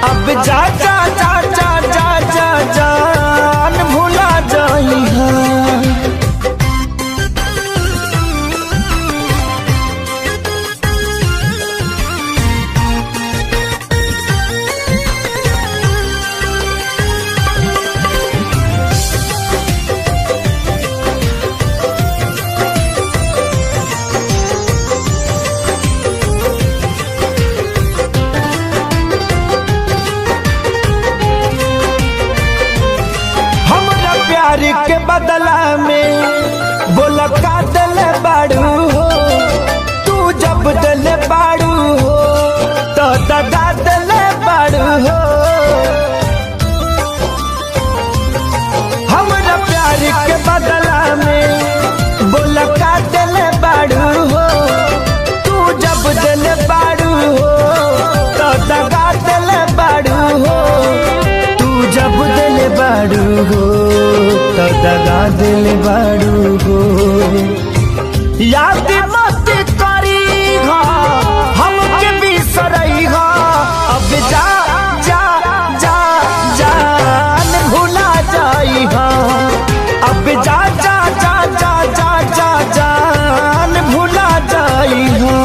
अब जा जा जा जा जा जा जान भुला जाई है। प्यार के बदला में बोला का दिल बाड़ू हो, तू जब दिल बाड़ू हो तो दगा दिल बाड़ू हो। हमारा प्यार के बदला में बोला का दिल बाड़ू हो, तू जब दिल बाड़ू हो तो दगा दिल बाड़ू हो। तू जब दिल बाड़ू हो तो दगा दिल बाड़ू हो। याद मत करी हो हमके बिसरई हो, अब जा जा जा जान भुला जाई हो। अब जा जा जा जा जा जा जान भुला जाई हो।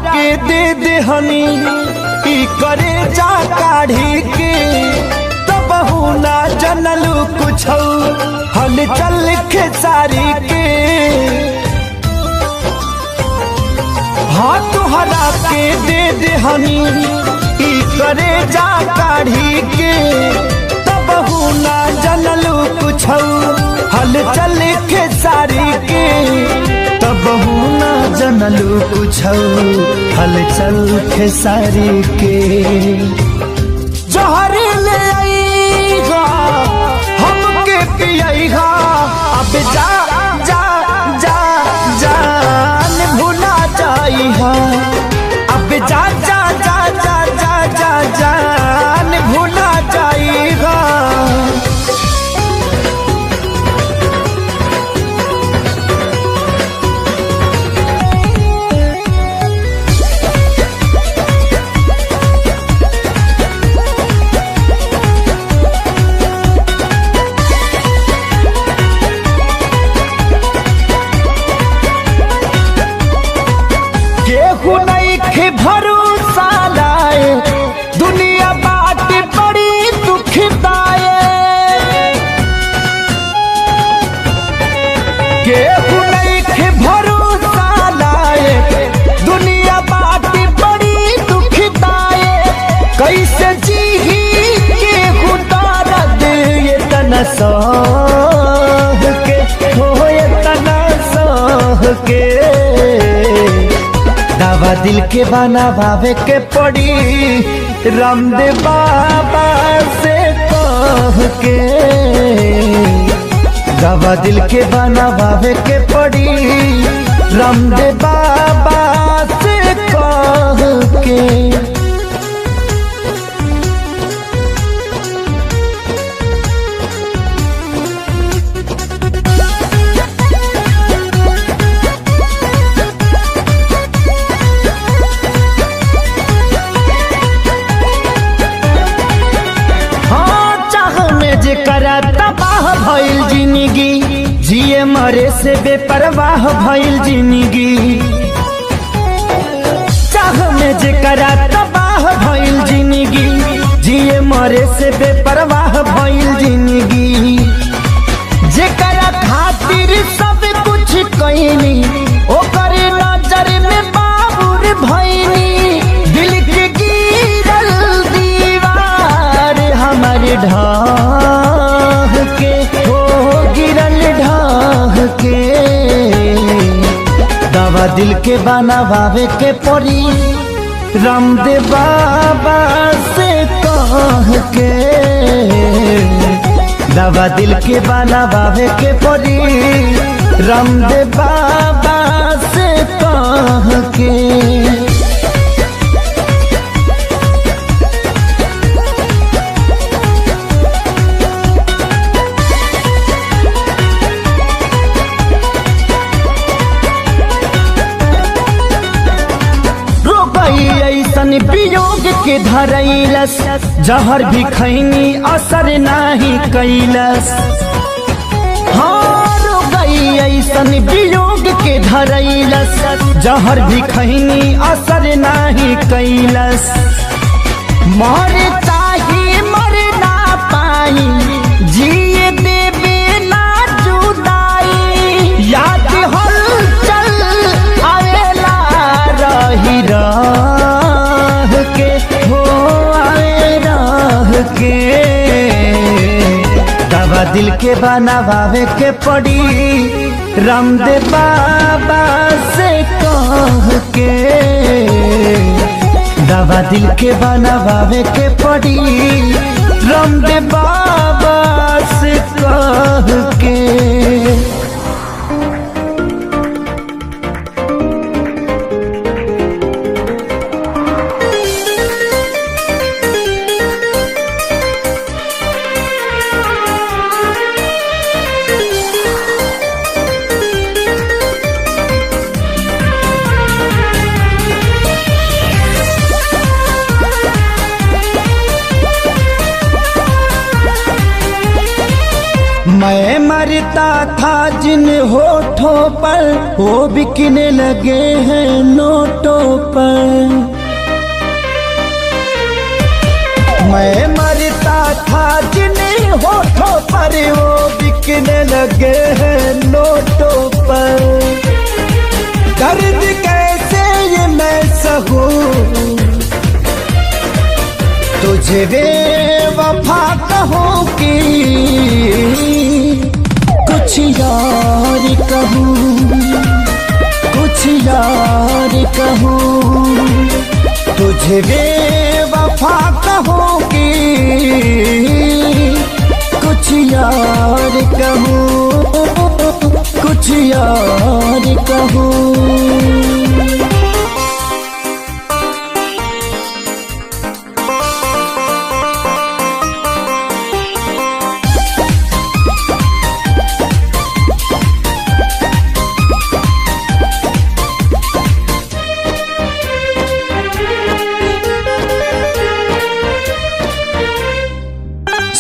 के दे दे हनी ई करे जा काढ़ी के, तब ना जनलू कुछ हल चल खेसारी के। हाँ तुहरा के दे दे हनी ई करे जा काढ़ी के, तब ना जनलू कुछ हल चल खेसारी के। तब ना जनलू कुछ हलचल खेसारी के। जहर ले आईगा हमके पियईगा, अब जा जा जा जान भुला जाईगा। अब जा जा जा जा जा जा जान भुला जाईगा। भरोसा लाए दुनिया बाट बड़ी दुखदाए, केहू नहीं भरोसा लाए दुनिया बाट बड़ी दुखदाए। कैसे जीही केहू दर्द ये तना सह के हो, ये तना सह के। दवा दिल के बनावे के पड़ी रामदेव बाबा से कह के। दवा दिल के बनावे के पड़ी रामदेव बाबा से कह के। तबाह भइल जिंदगी, जिए मरे से बेपरवाह भइल जिंदगी। चाह में जेकरा तबाह भइल जिंदगी, जिए मरे से बेपरवाह भइल जिंदगी। जेकरा खातिर सब कुछ कइनी ओकर नजर में बाबुर भइनी। दिल के गिरल दीवार हमारे ढाह के हो, गिरल ढाह के। दवा दिल के बनावे के पड़ी रामदेव बाबा से कह के। दवा दिल के बनावे के पड़ी रामदेव बाबा से कह के। ऐसन वियोग के धरैलस जहर भी खैनी असर नाही कैलस। हार गई ऐसन वियोग के धरैलस जहर भी खैनी असर नाही कैलस। मरता ही मर ना पाई जिए देवे ना जुदाई। याद हलचल आवेला रही राह के हो आवे राह के। दवा दिल के बनावे के पड़ी रामदेव बाबा से कह के। दवा दिल के बनावे के पड़ी रामदेव बाबा से कह के। मैं मरता था जिन होठों पर वो बिकने लगे हैं नोटों पर। मैं मरता था जिन होठों पर वो बिकने लगे हैं नोटों पर। दर्द कैसे ये मैं सहूं तुझे बेवफा कहूं कि कुछ यार कहूं कुछ यार कहूं। तुझे बेवफा कहूं कि कुछ यार कहूं कुछ यार कहूं।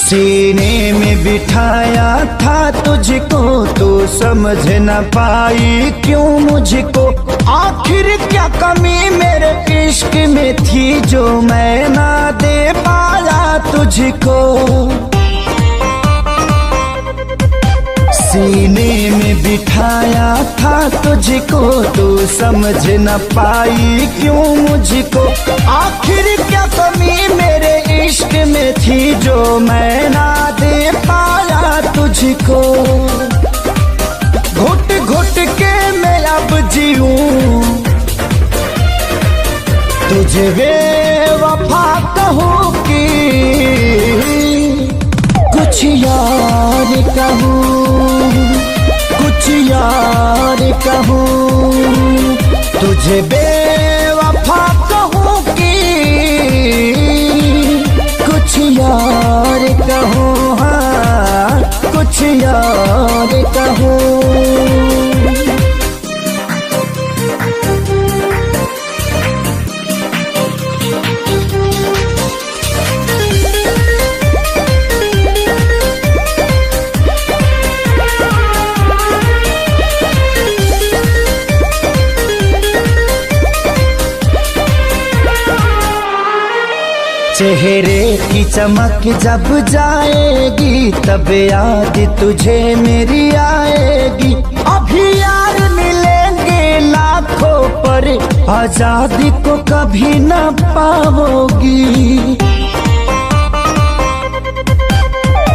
सीने में बिठाया था तुझको तो समझ न पाई क्यों मुझको। आखिर क्या कमी मेरे इश्क में थी जो मैं ना दे पाया तुझको। सीने में बिठाया था तुझको तो समझ न पाई क्यों मुझको। आखिर क्या कमी मेरे इश्क में थी जो मैं ना दे पाया तुझको। घुट घुट के मैं अब जीऊं तुझे बेवफा कहूं कि कुछ यार कहूं कुछ यार कहूं। तुझे बेवफा कहूं कि कुछ यार कहूं हाँ कुछ यार कहूं। चेहरे की चमक जब जाएगी तब याद तुझे मेरी आएगी। अभी यार मिलेंगे लाखों पर आजादी को कभी न पाओगी।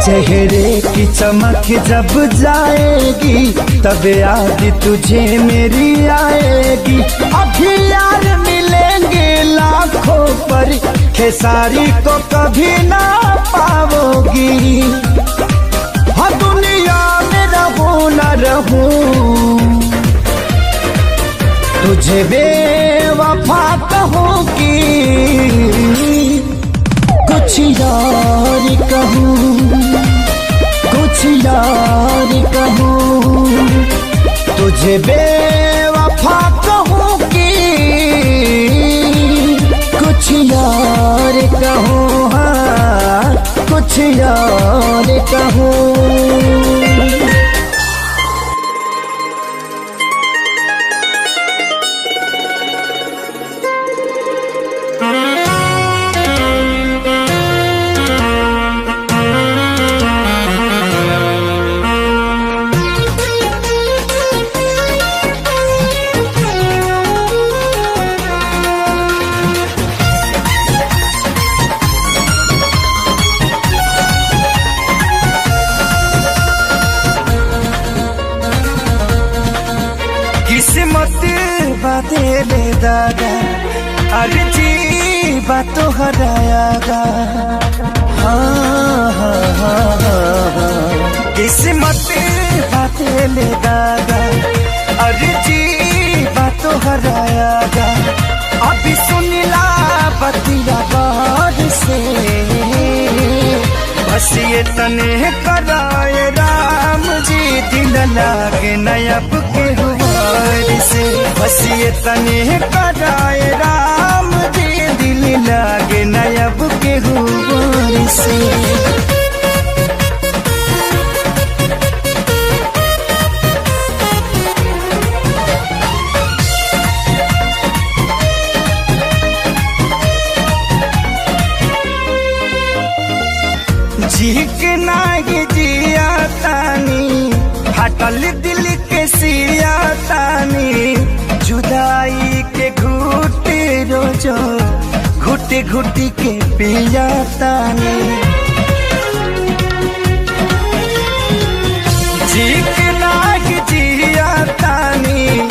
चेहरे की चमक जब जाएगी तब याद तुझे मेरी आएगी। अभी यार मिलेंगे लाखों पर खेसारी को कभी ना पाओगी। तुझे बेवफा कहूँ कि कुछ यार कहूँ, कुछ यार कहूँ। तुझे बेवफा कहूँ कि कुछ यार कहूँ, हाँ कुछ यार कहूँ। किस्मत बदले दागा अर्जी बातों हरायागा। हाँ हाँ हाँ हाँ किस्मत बदले दागा अर्जी बातों हरायागा। अभी सुनिला बतिया बार से बस ये तने कराए राम जी दिल लागे नयब के हुआर से। बस ये तने कराए राम जी दिल लागे नयब के हुआर से। जीक नाही जिया तानी हटल दिल के सिया तानी। जुदाई के घुट रोजो घुट घुट के पिया तानी। जीक नाही जिया तानी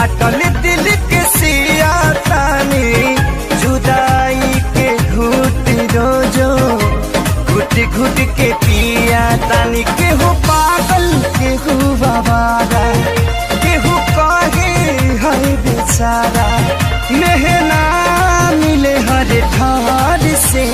हटल दिल के सिया तानी। जुदाई के घुट रोजो घुट घुट के पिया तानी। केहू पागल केहू बाबारा केहू कहे है बेचारा। मेहना मिले हर ठार से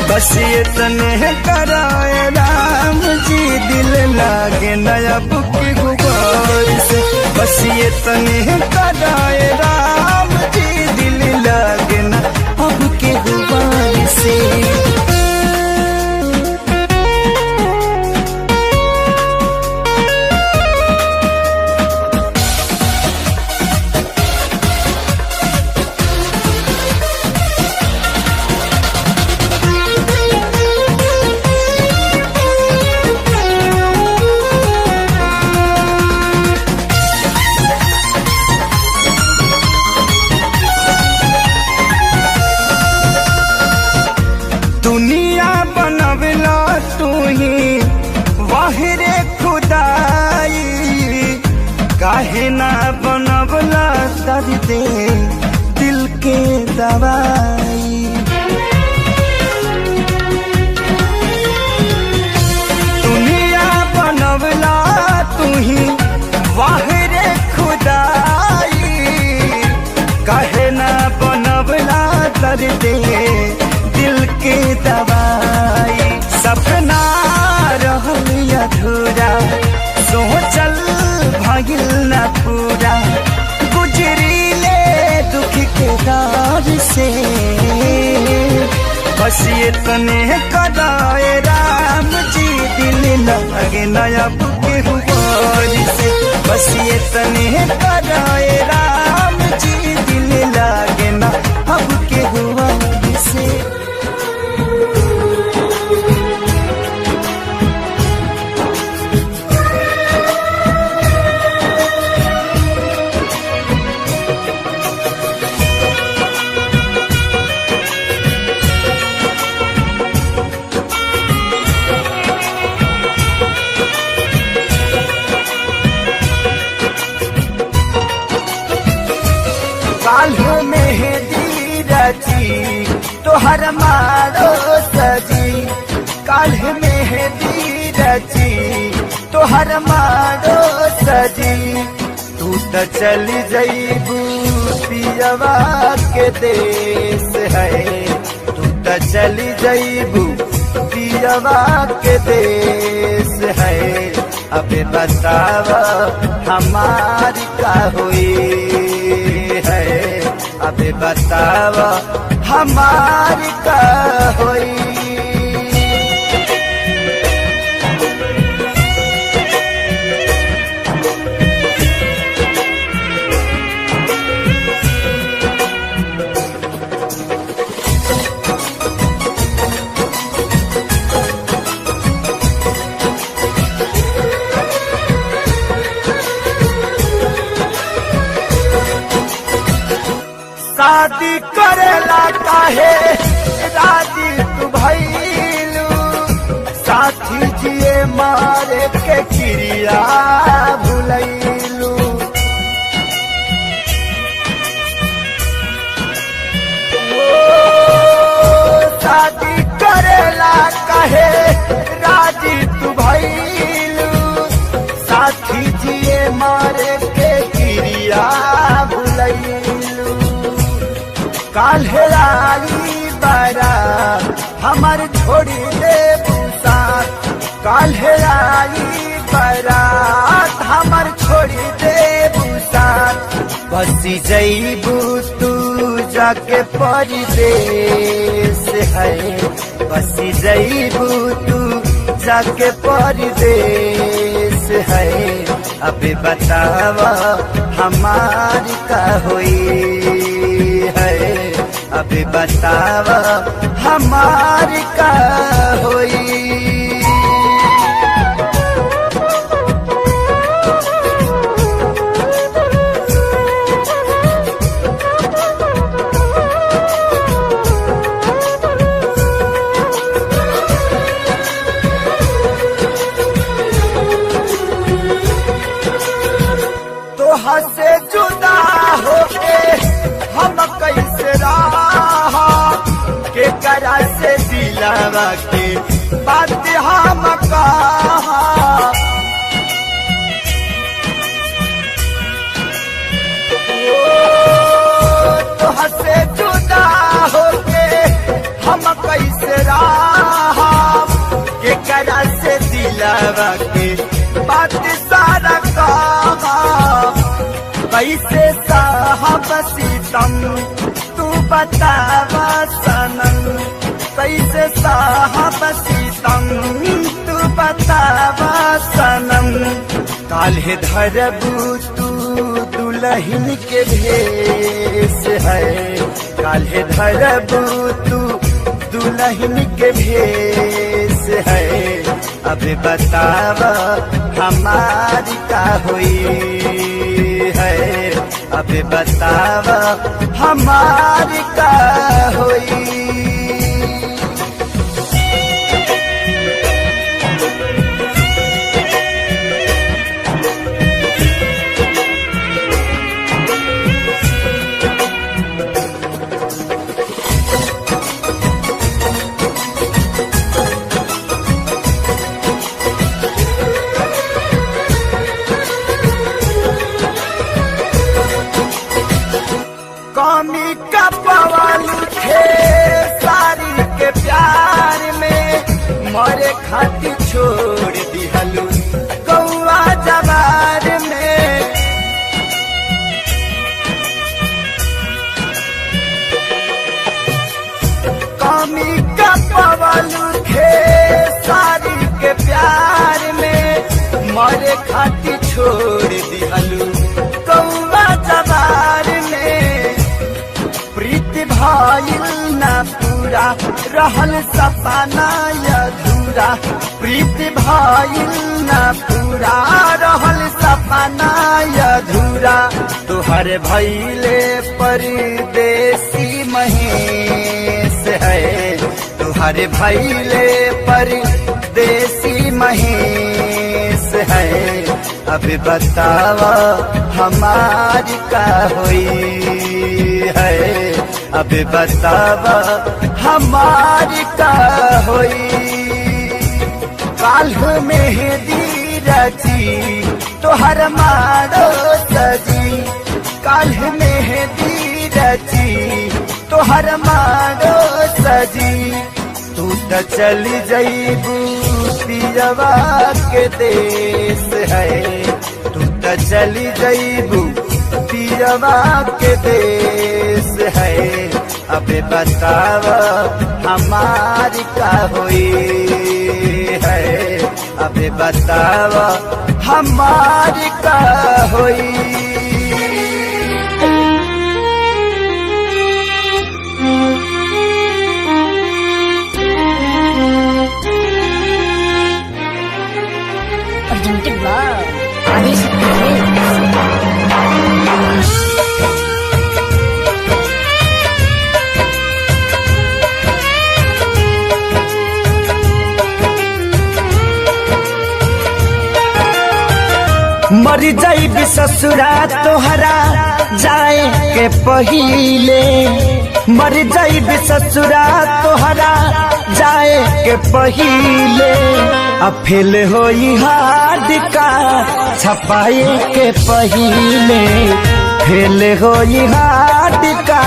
बस ये तने कराए राम जी दिल लागे नयब के गुबार से। बस ये तने कराए राम जी दिल लागे न अब के गुबार से। दुनिया बनवला तू ही वाहिरे खुदाई। काहे ना बनवला दर्द दिल के दवाई। दुनिया बनवला तू ही वाहिरे खुदाई। काहे ना बनवला दर्द दिल के दवाई। सपना रहल अधूरा सोचल भइल न पूरा। गुजरी ले दुख के दौर से बस ये तने कराए राम जी दिल लगे नयब के हुआर से। बस ये तने कराए राम जी दिल लागे न अब के हुआर से। काल्हू मेहंदी रची तोहर मारो सजी। काल्ह मेहंदी रची तोहर मारो सजी। तू त चली जईबू पियवा के देश है, तू त चली जईबू पियवा के देश है। अबे बताव हमारी का हुई है, अबे बताव हमारी का हुई। शादी करेला काहे राजी तू भइलू, साथी जिए मारे के क्रिया भुलैलू। शादी करेला काहे राजी तू भइलू, साथी जिए मारे के क्रिया भुलैलू। काल्हे आई बारात हमार छोड़ी दे साथ, काल्हे आई बारात हमार छोड़ी दे साथ। बसी जईबू तू जाके परदेश है, बसी जईबू तू जाके परदेश है। अबे बतावा हमारी का हुई है, अबे बतावा हमारी का हुई। तोहा से जुदा होके हम कैसे रहा, के करा से दिलावा के बात हम कहा। तोहा से जुदा होके हम कैसे रहा, के करा से दिलावा के बात सारा कहा। कैसे साहब सीतम तू बतावा सनम, कैसे साहब सीतम तू बतावा सनम। काल्हे धरबू तू दुल्हन के भेष है, काल्हे धरबू तू दुल्हन के भेष है। अबे बतावा हमारी का हुई है, अबे बतावा हमारी का हुई। कमी का पवालू थे सारी के प्यार में, मरे खातिर छोड़ दिहलू गौआ जवार में। कमी का पवालू थे सारी के प्यार में, मरे खातिर छोड़ दिहलू गौआ जवार में। प्रीति भाईल ना पूरा रहल सपना अधूरा, प्रीति भाईल ना पूरा रहल सपना अधूरा। तुहर भइले परदेसी महेश है, तुहर भइले परदेसी महेश है। अब बतावा हमारी का हुई है, अब बतावा हमारी का हुई। काल्ह मेहंदी रची तोहर मारो सजी, काल मेहंदी रची तोहर मांगो सजी तू तो चली जईबू पियवा के देश है तू तो चली जईबू पियवा के देश है अबे बताव हमारी का हुई है अबे बताव हमारी का हुई presented by Adishakti Films. मर जाइब ससुरा तोहरा जाए के पहिले मर जाइब ससुरा तोहरा जाए के पहिले अब फेल होई हाथ का छपाए के पहिले फेल होई हाथ का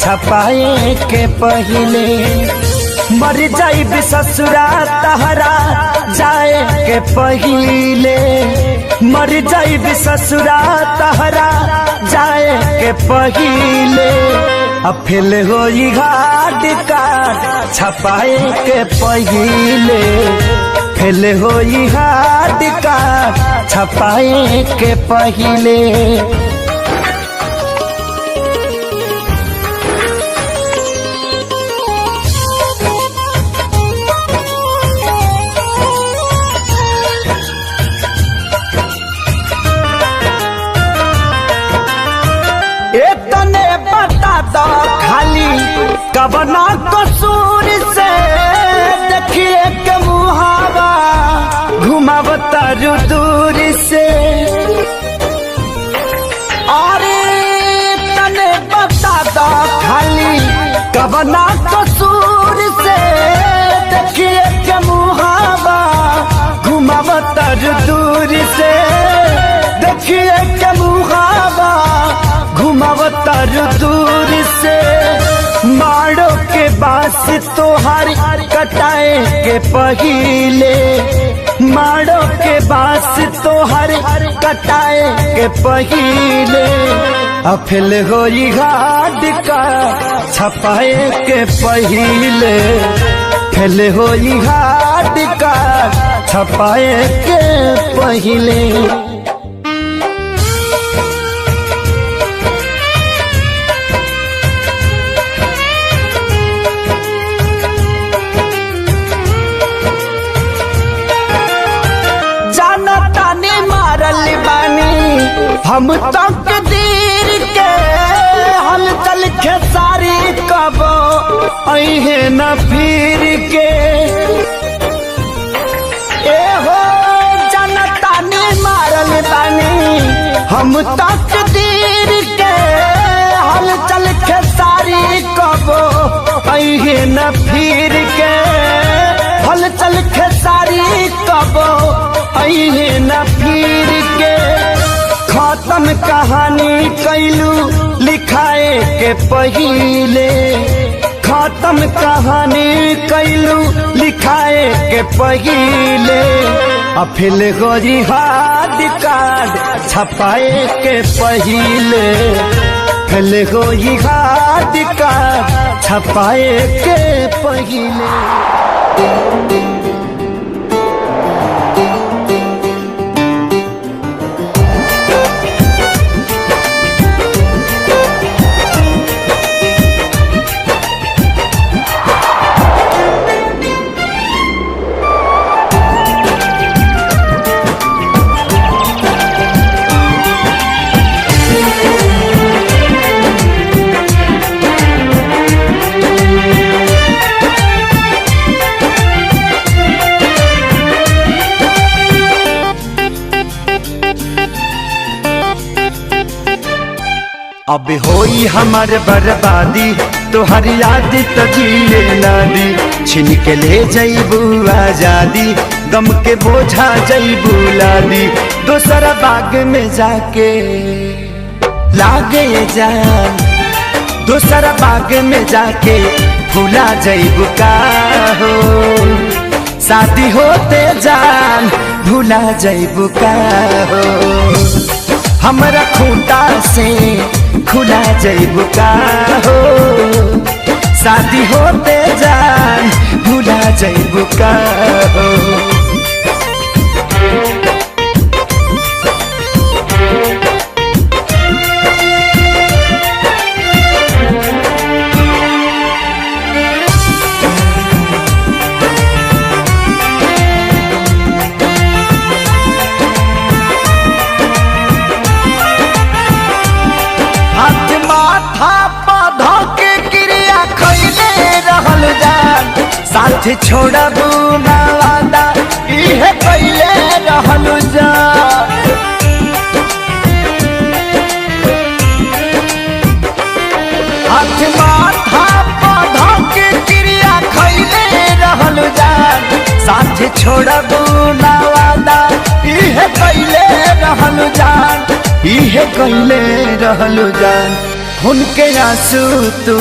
छपाए के पहिले मर जाइब ससुरा तोहरा जाए के पहिले मर जाइब ससुरा तोहरा जाए के पहिले अब फेल होई घाट का छपाए के पहिले फेल होई घाट का छपाए के पहिले इतने बता दो खाली कबना कसूर से देखिए के मुहावा घुमावता दूर से और इतने बता दो खाली कबना कसूर से देखिए के मुहावा घुमावता दूर से देखिए के मुहावा घुमावतर दूर से मारो के बास तोहार कटाए के पहिले मारो के बास तोहार कटाए के पहिले अफिल होई घाट का छपाए के पहिले फेल होई घाट का छपाए के पहिले हम तक दीर के हम चल खेसारी कब अहे न फिर के ए हो जनता ने मारल बानी हम तक दीर के हम चल खेसारी कब अहे न फिर के हल चल खेसारी कब अहे न फिर के खत्म कहानी कैलू लिखाए के पहिले खत्म कहानी कैलू लिखाए के पहिले अफिल गोरी हाथ कार्ड छपाए के पहिले फिल गोरी हाथ कार्ड छपाए के पहिले अब होई हमार बर्बादी तोहर याद तो जिए ना दी छिन के ले जईबू आजादी गम के बोझा जईबू लादी दोसरा बाग में जाके लागे जान दूसरा बाग में जाके भूला जइबू का हो शादी होते जान भूला जइबू का हो हमरा खूंटा से खुला जइबू का हो शादी होते जान भूला जइबू का हो साथ छोड़बू ना वादा इहे कइले रहलू जान हाथ माथा पौधा के क्रिया खइले रहलू जान साथ छोड़बू ना वादा इहे कइले रहलू जान इहे कइले रहलू जान उनके आंसू तू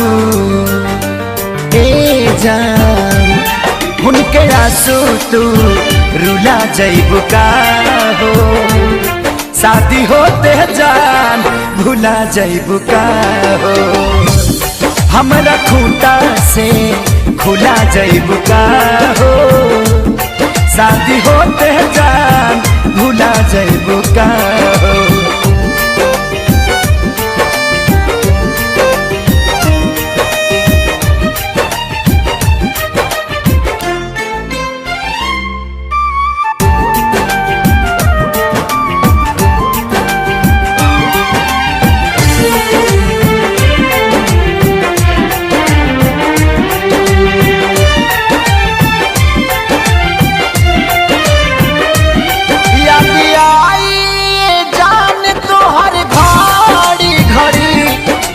ए जान उनके आंसू तू रुला जइबू का हो शादी होते जान भूला जइबू का हो हमरा खूंटा से खुला जइबू का हो शादी होते जान भूला जइबू का हो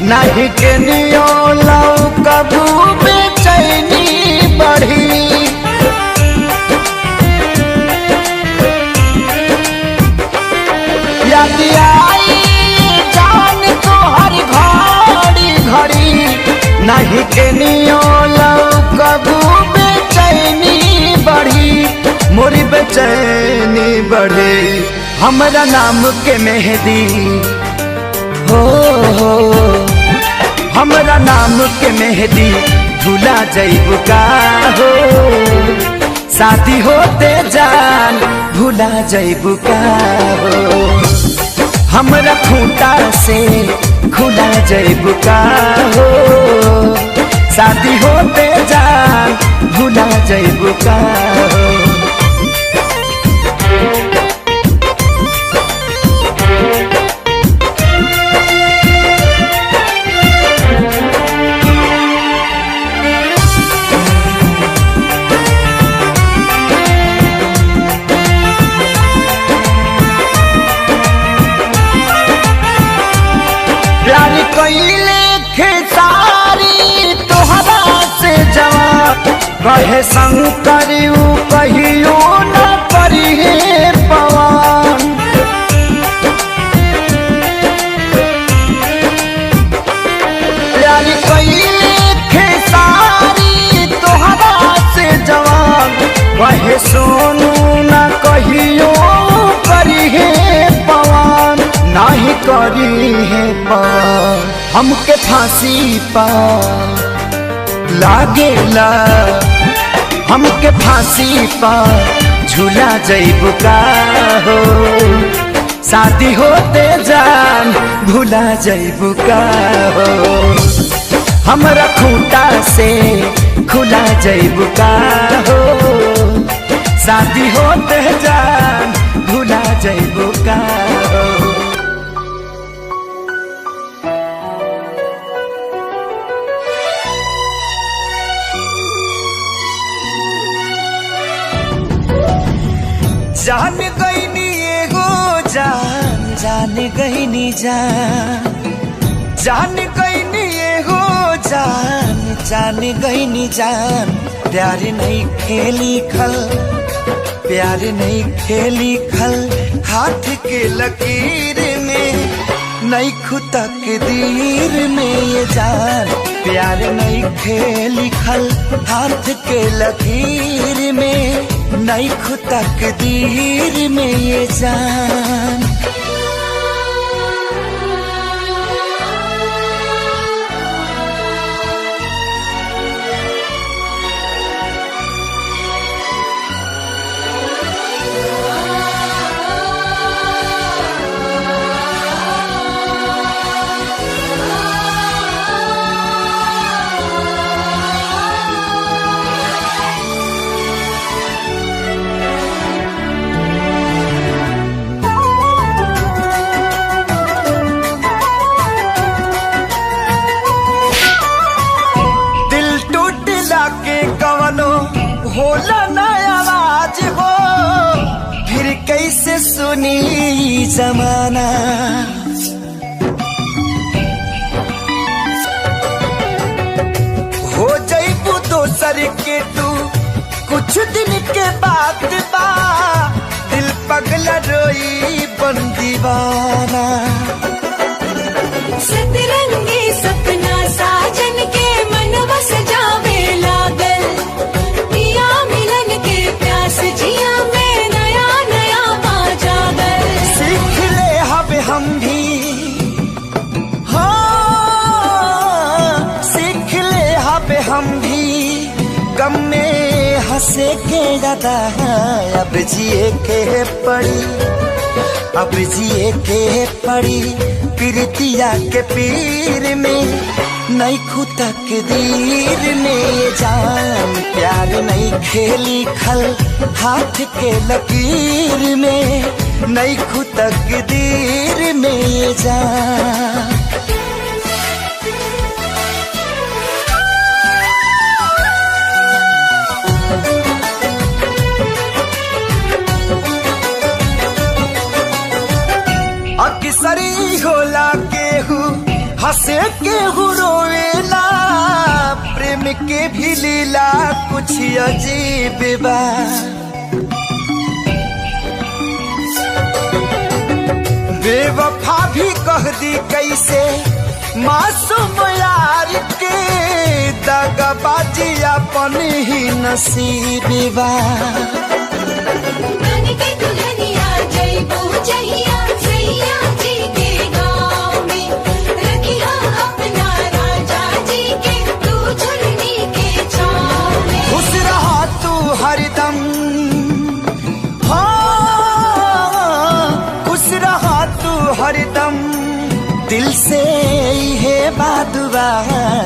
नहीं के नियो लौ कबू बेचैनी बढ़ी याद आई जान तोहर घड़ी घड़ी नहीं के नियो लौ कबू बेचैनी बढ़ी मोरी बेचैनी बढ़ी हमरा नाम के मेहंदी हो हमरा नाम के मेहंदी भूला जइबू का हो शादी होते जान भूला जइबू का हो हमरा खूंटा से खुला जइबू का हो शादी होते जान भूला जइबू का हो कइले खेसारी तोहरा से जवान कहे शंकर कहियो न करी पवन प्यारी कइले खेसारी तोहरा से जवान कहे सोनू न कहियो करी पवन नहीं करी है पवन हमके फांसी पा लागेला हमके फांसी पा झूला जइबू का हो शादी होते जान भूला जइबू का हो हमरा खूंटा से खुला जइबू का हो शादी होते जान भूला जइबू का हो जान गईनी एगो जान जान गईनी जान गईनी एगो जान जान गईनी जान प्यार नहीं खेली खल प्यार नहीं खेली खल हाथ के लकीर में नहीं खुदा के दीर में ये जान, प्यार नहीं खे लिखल हाथ के लकीर में, नहीं खुदा के दीर में ये जान। होला ना आवाज हो, फिर कैसे सुनी जमाना। हो जाइबू दोसर के तू कुछ दिन के बाद बा, दिल पगला रोई बन दीवाना। सतरंगी सपना साजन के मन बस जावे लागल, पिया मिलन के प्यास जिया में नया नया बाजागल। सीख ले हब हम भी, हाँ सीख ले हब हम भी, गम में हंसे के ज्यादा अब जिए के पड़ी, अब जिए के पड़ी प्रीतिया के पीर में, नहीं खुदा के दीर में ये जान, प्यार नहीं खेली खल हाथ के लकीर में, नहीं खुदा के दीर में ये जान। अक्सरी होला केहू हंसे केहू रोवेला, प्रेम के भी लीला कुछ अजीब बा। बेवफा भी कह दी कैसे मासूम यार के, दगाबाजी अपन ही नसीब बा। हरदम हाँ खुश रहा तू हरदम, दिल से ये बादुआ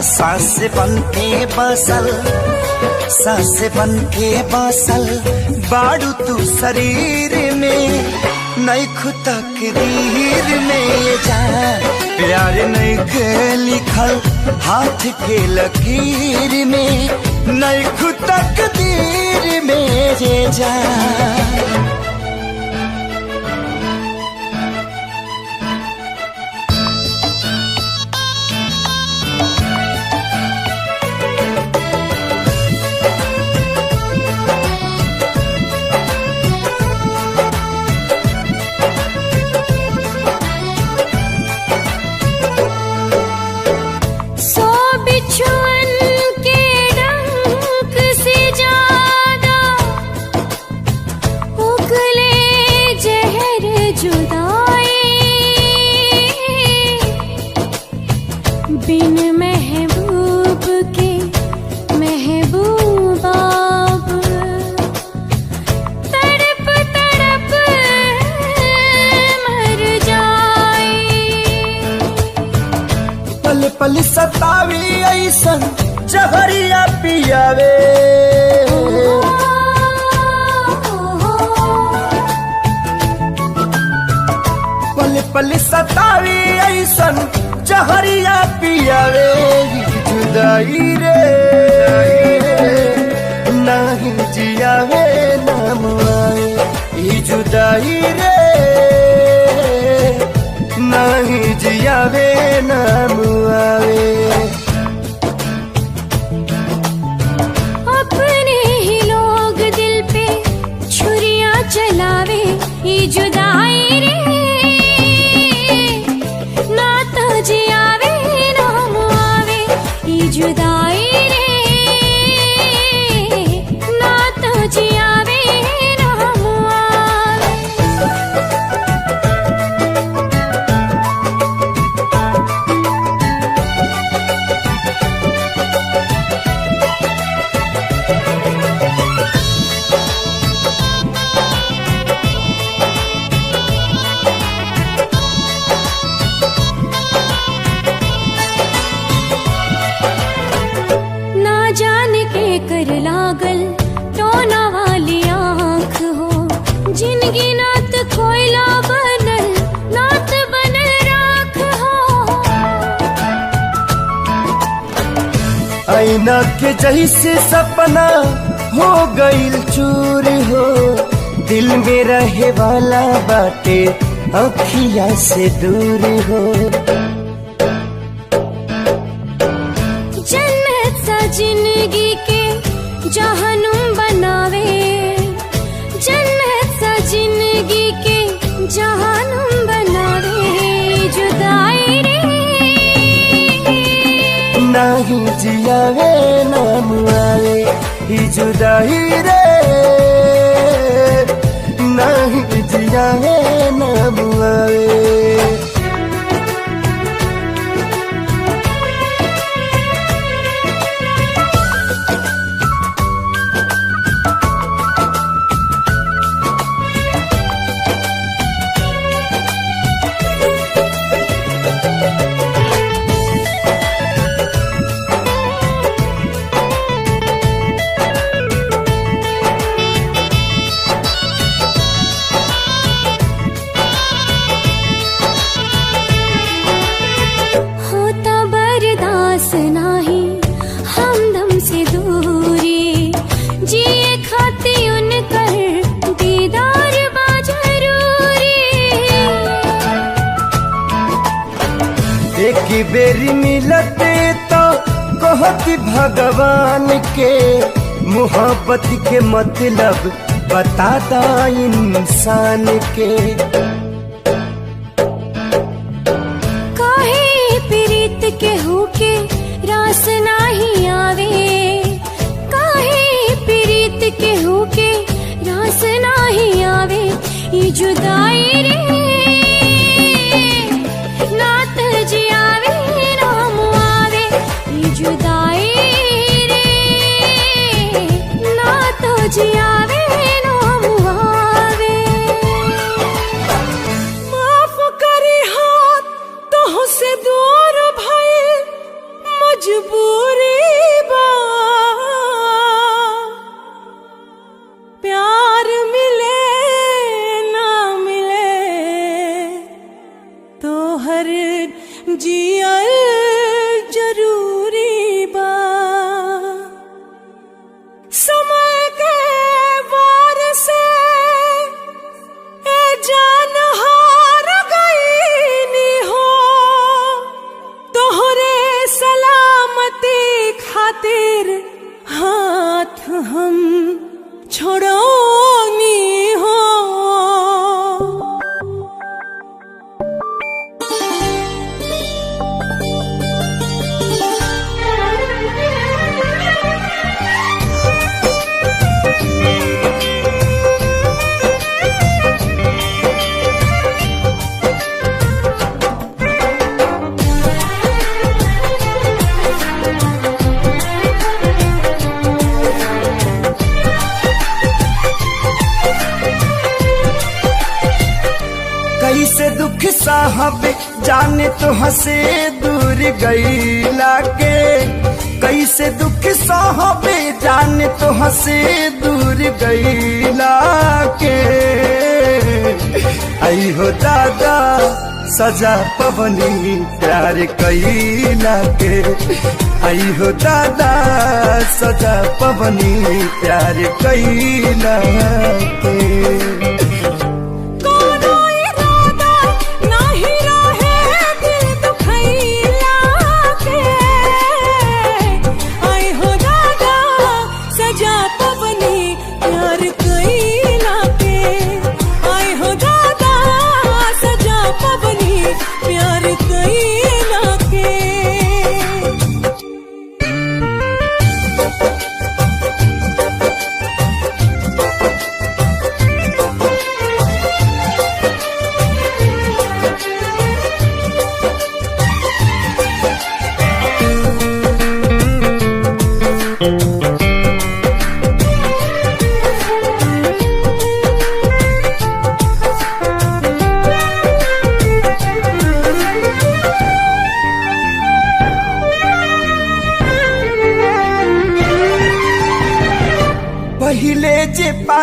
सांस बन के बसल, सांस बन के बसल बाड़ू तू शरीर में, नहीं खुदा के दीर में ये जान, प्यार नहीं के लिखल हाथ के लकीर में, नहीं खुदा के दीर में ये जान। बिन महबूब के महबूब अब तड़प तड़प मर जाए। पल पल सतावी ऐसन जहरिया पियावे, पल पल सतावी ऐसन जहरिया पियावे, जुदाई रे नहीं जियावे नाम आए, जुदाई रे नहीं जियावे नाम आवे। अपने ही लोग दिल पे छुरियां चलावे, ये जुदाई रे जियावे ना मुआवे। ना जाने के कर लागल टोना वाली आँख हो, जिनगी नात कोयला बनल नात बनल राख हो। आईना के जैसे सपना हो गईल चूर हो, दिल में रहे वाला बाटे अखिया से दूर हो। जन्नत सा जिंदगी के जहनुम बनावे, जन्नत सा जिंदगी के जहनुम बनावे। जुदाई रे नहीं जियावे ना मुआवे, ई जुदाई रे नहीं जियावे ना मुआवे। होता बर्दाश्त नाही हमदम से दूरी, जिए खाती उनकर दीदार बा जरूरी। एक बेरी मिलते तो कहती भगवान के, मोहब्बत के मतलब बताता इंसान के। काहे प्रीत के होके रास नाही आवे, काहे प्रीत के होके रास नाही आवे। ये जुदाई रे नात जियावे ना मुआवे। ये जुदाई रे नात जियावे ना मुआवे। माफ करी हाथ तो से दूर भई मजबूरी बा। प्यार मिले ना मिले तो हर जियल जरूरी बा। समय के वार से ए जान हार गईनी हो, तोहरे सलामती खातिर हाथ हम छोड़ोनी हो। कैसे दुख साहब जाने तो हंसे दूर गईला के, कैसे दुख साहब जाने तो हंसे दूर गईला के। आई हो दादा सजा पवनी प्यार कईला के, आई हो दादा सजा पवनी प्यार कईला के।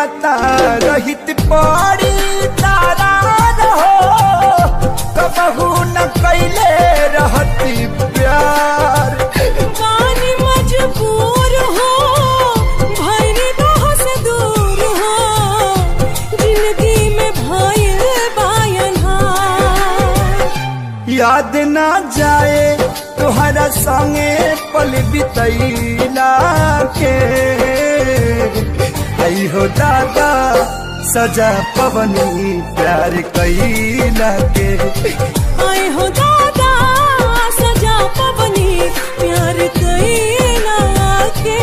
पता रहित पड़ी तारा रहो कबहू न कैले रहती प्यार। पानी मजबूर हो भैरी दोह से दूर हो जिंदगी में भइल बायन याद ना जाए तुहरा संगे पल बितैला के आई हो दादा सजा पवनी प्यार कैला के। आए हो दादा सजा पवनी प्यार कैला के।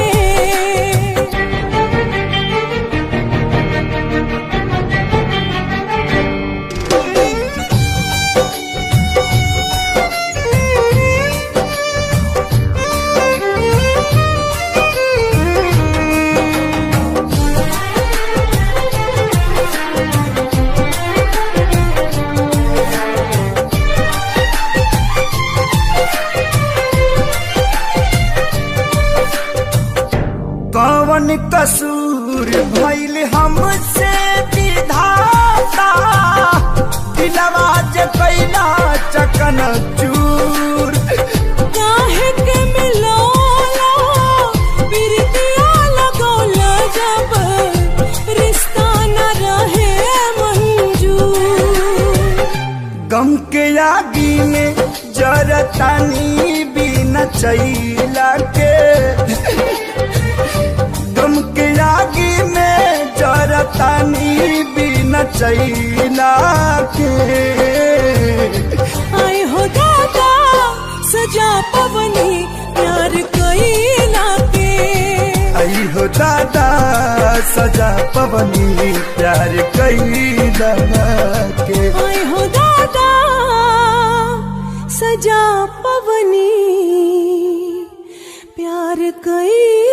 कौन कसूर भइल हमसे विधाता दिलवा जे कैला चकन चूर। काहे के मिलोला प्रीतिया लगौला जब रिश्ता न रहे मंजूर। गम के आगी में जरतानी बिना चैला के गम के आगी में जरतानी बिना चैला के। आए हो दादा सजा पवनी प्यार कैला के। आई हो दादा सजा पवनी प्यार कैला के। आए हो दादा सजा पवनी प्यार कैला